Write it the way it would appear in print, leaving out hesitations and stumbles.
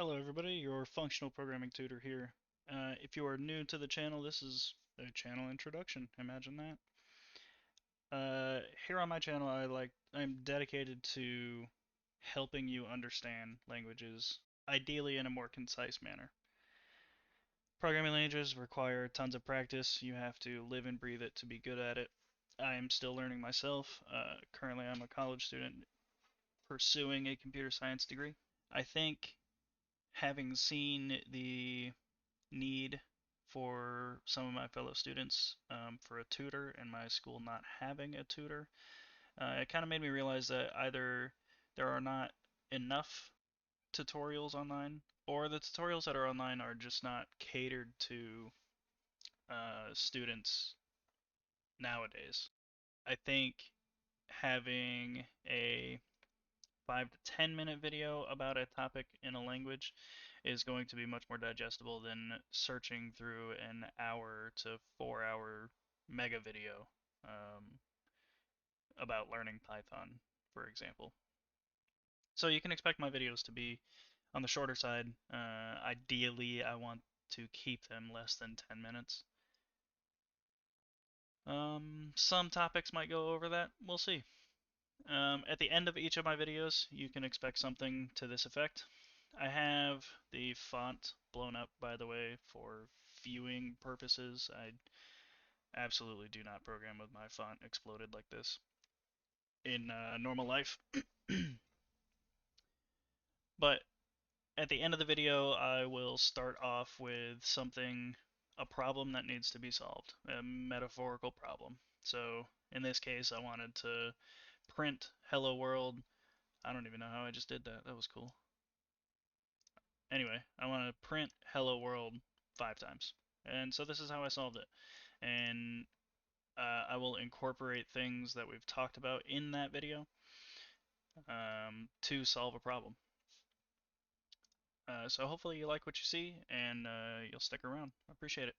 Hello everybody, your functional programming tutor here. If you are new to the channel, this is a channel introduction. Imagine that. Here on my channel, I'm dedicated to helping you understand languages, ideally in a more concise manner. Programming languages require tons of practice. You have to live and breathe it to be good at it. I am still learning myself. Currently, I'm a college student pursuing a computer science degree. I think having seen the need for some of my fellow students for a tutor and my school not having a tutor, it kind of made me realize that either there are not enough tutorials online, or the tutorials that are online are just not catered to students nowadays. I think having a 5 to 10 minute video about a topic in a language is going to be much more digestible than searching through an hour to 4 hour mega video um, about learning Python, for example. So you can expect my videos to be on the shorter side. Ideally, I want to keep them less than 10 minutes. Some topics might go over that. We'll see. At the end of each of my videos, you can expect something to this effect. I have the font blown up, by the way, for viewing purposes. I absolutely do not program with my font exploded like this in normal life. But at the end of the video, I will start off with something, a problem that needs to be solved, a metaphorical problem. So in this case, I wanted to print hello world. I don't even know how I just did that. That was cool. Anyway, I want to print hello world 5 times. And so this is how I solved it. And I will incorporate things that we've talked about in that video to solve a problem. So hopefully you like what you see and you'll stick around. I appreciate it.